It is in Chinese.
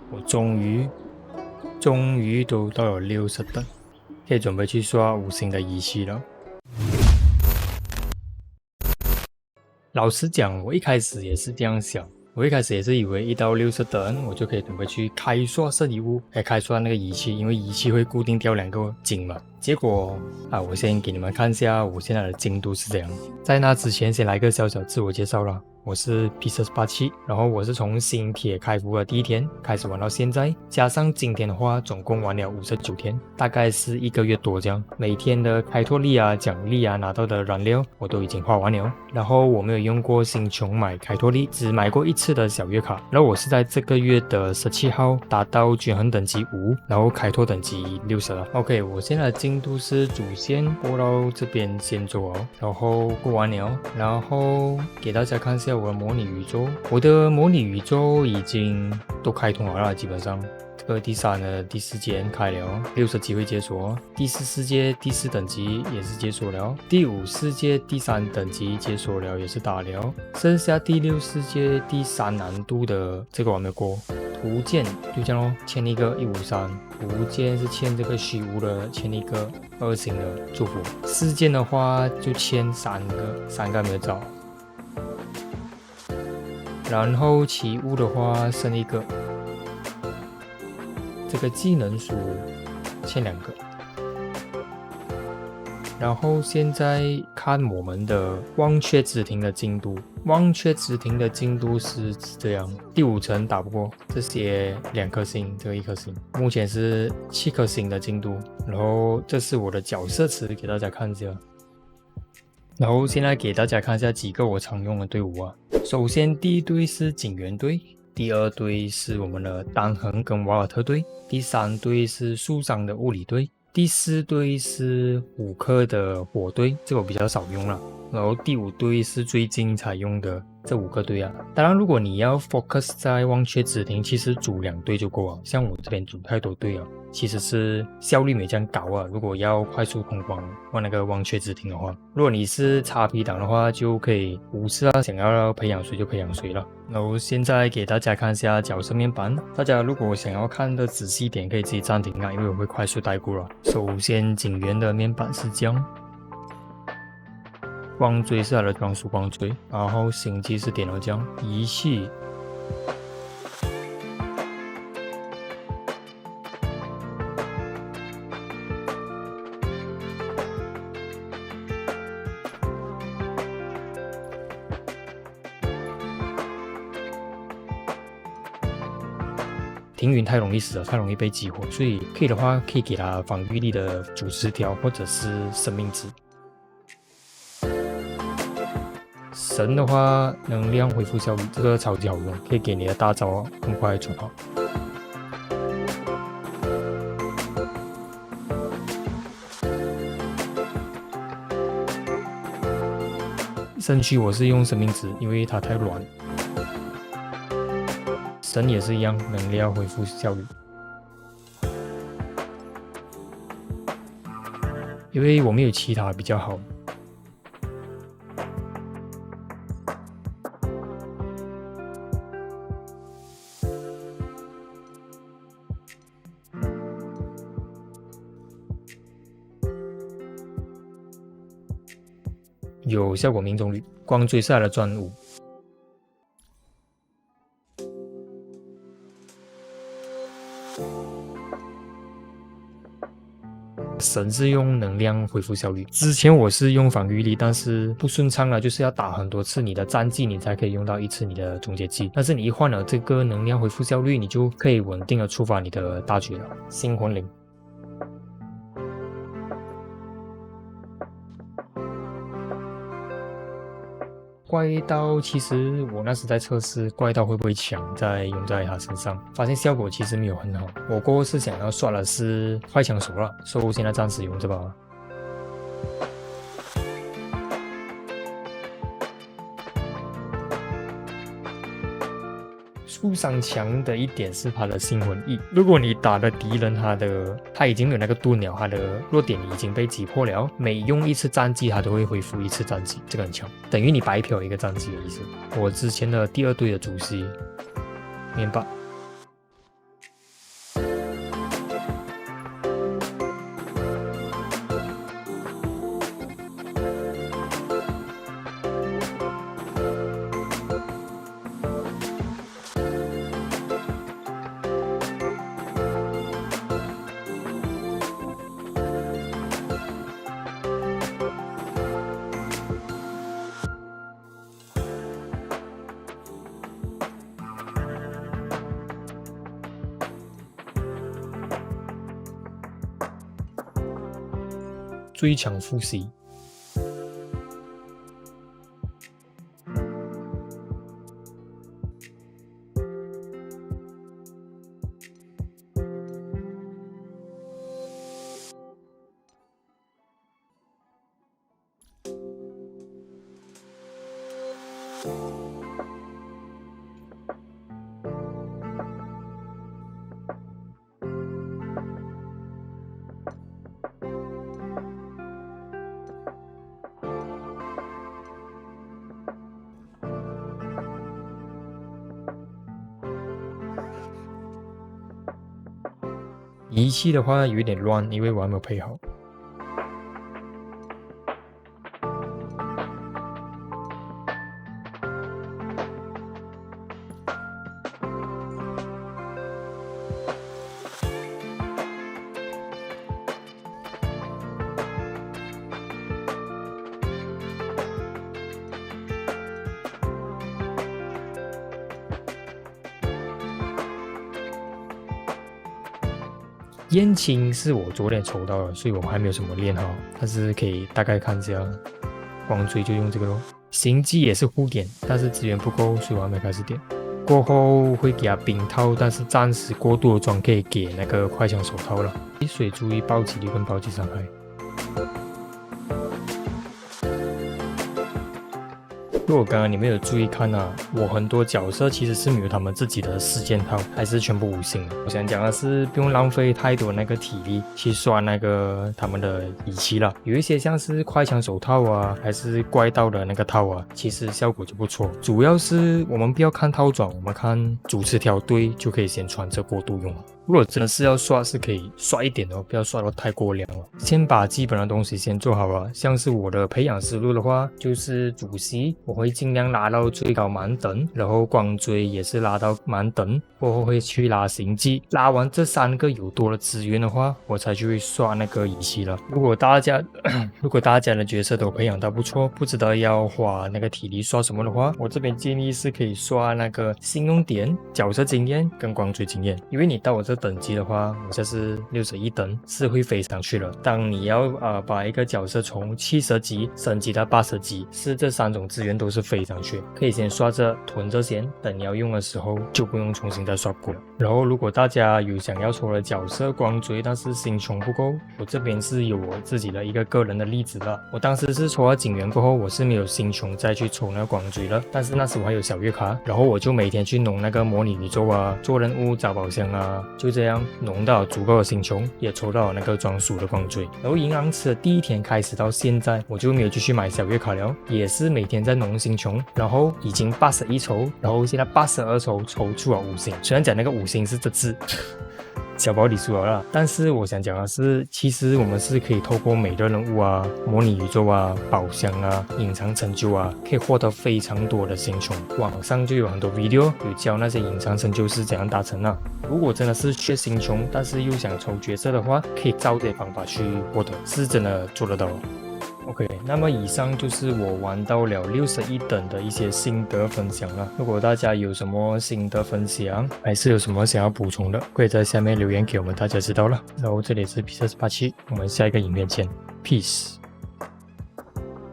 我终于都到了60等，可以准备去刷5星的仪器了。老实讲，我一开始也是这样想，我一开始也是以为1到60等我就可以准备去开刷圣遗物，开刷那个仪器，因为仪器会固定掉2个金嘛。结果我先给你们看一下我现在的进度是怎样。在那之前，先来个小小自我介绍啦。我是 Pieces87，然后我是从新铁开服的第一天开始玩到现在，加上今天的话，总共玩了59天，大概是1个月多这样。每天的开拓力奖励拿到的燃料我都已经花完了。然后我没有用过星穹买开拓力，只买过1次的小月卡。然后我是在这个月的17号达到均衡等级5，然后开拓等级60了。OK， 我现在的进度是主线过到这边先做哦，然后过完了，然后给大家看一下我的模拟宇宙。我的模拟宇宙已经都开通好了，基本上这个第3的第4间开了，60级会解锁，第4世界第4等级也是解锁了，第5世界第3等级解锁了，也是打了，剩下第6世界第3难度的这个我还没有过。图鉴就这样咯，签一个153，图鉴是签这个虚无的，签一个2星的祝福。事件的话就签3个没有找。然后奇物的话剩1个，这个技能书签2个。然后现在看我们的忘却之庭的进度，忘却之庭的进度是这样，第5层打不过，这些2颗星，这个1颗星，目前是7颗星的进度。然后这是我的角色词给大家看一下。然后现在给大家看一下几个我常用的队伍首先第1队是警员队，第2队是我们的丹恒跟瓦尔特队，第3队是树上的物理队，第4队是虎克的火队，这个我比较少用了。然后第5队是最近才用的这5个队当然如果你要 focus 在忘却之庭，其实组2队就够了。像我这边组太多队了，其实是效率没这样高如果要快速通关玩那个忘却之庭的话，如果你是 XP 党的话，就可以无视想要培养谁就培养谁了。然后现在给大家看一下角色面板，大家如果想要看的仔细点，可以自己暂停因为我会快速带过了。首先警员的面板是这样，光锥是它的装束光锥，然后星际是点到这样，仪器庭云太容易死了，太容易被激活，所以可以的话可以给它防御力的主词条或者是生命值。神的话能量恢复效率，这个超级好用，可以给你的大招更快转好。身躯我是用生命值，因为它太软。神也是一样，能量恢复效率。因为我没有其他比较好。有效果命中率，光追是它的专武。神是用能量恢复效率，之前我是用防御力，但是不顺畅了，就是要打很多次你的战技，你才可以用到1次你的终结技。但是你一换了这个能量恢复效率，你就可以稳定的触发你的大绝了。星魂灵。怪盗其实我那时在测试怪盗会不会强，再用在他身上，发现效果其实没有很好。我过后是想要刷的是快枪手了，所以我现在暂时用这把。树上强的一点是他的星魂翼，如果你打的敌人他已经有那个盾了，他的弱点已经被击破了，每用1次战绩他都会恢复1次战绩，这个很强，等于你白嫖一个战绩的意思。我之前的第2队的主席面板最强复习。仪器的话有一点乱，因为我还没有配好。燕青是我昨天抽到的，所以我还没有什么练好，但是可以大概看一下。光锥就用这个咯。行迹也是护点，但是资源不够，所以我还没开始点。过后会给他冰套，但是暂时过度的装可以给那个快枪手套了。所以注意暴击力跟暴击伤害。如果刚刚你们有注意看啊，我很多角色其实是没有他们自己的4件套，还是全部5星的。我想讲的是，不用浪费太多那个体力去刷那个他们的仪器了。有一些像是快枪手套啊，还是怪盗的那个套啊，其实效果就不错。主要是我们不要看套装，我们看主持条队就可以先穿着过渡用。如果真的是要刷，是可以刷一点哦，不要刷到太过量了。先把基本的东西先做好了，像是我的培养思路的话，就是主席我会尽量拉到最高满等，然后光锥也是拉到满等，过后会去拉行迹，拉完这3个有多的资源的话，我才去会刷那个仪器了。如果大家的角色都培养到不错，不知道要花那个体力刷什么的话，我这边建议是可以刷那个信用点、角色经验跟光锥经验，因为你到我这等级的话，我这是61等，是会飞上去了。当你要把一个角色从70级升级到80级，是这3种资源都是飞上去，可以先刷着囤着先，等你要用的时候就不用重新再刷过了。然后如果大家有想要抽的角色光锥，但是星穷不够，我这边是有我自己的一个个人的例子的。我当时是抽到警员过后，我是没有星穷再去抽那个光锥了，但是那时我还有小月卡，然后我就每天去弄那个模拟宇宙啊，做任务找宝箱啊，就这样弄到足够的星穷，也抽到了那个专属的光锥。然后银行池的第1天开始到现在，我就没有继续买小月卡了，也是每天在弄星穷，然后已经81抽，然后现在82抽抽出了5星。虽然讲那个5星是这字小保底输了啦，但是我想讲的是，其实我们是可以透过每个任务啊、模拟宇宙啊、宝箱啊、隐藏成就啊，可以获得非常多的星穷。网上就有很多 video 有教那些隐藏成就是怎样达成啊。如果真的是缺星穷，但是又想抽角色的话，可以照这些方法去获得，是真的做得到。OK， 那么以上就是我玩到了61等的一些心得分享了。如果大家有什么心得分享，还是有什么想要补充的，可以在下面留言给我们大家知道了。然后这里是 P487，我们下一个影片见 ，Peace。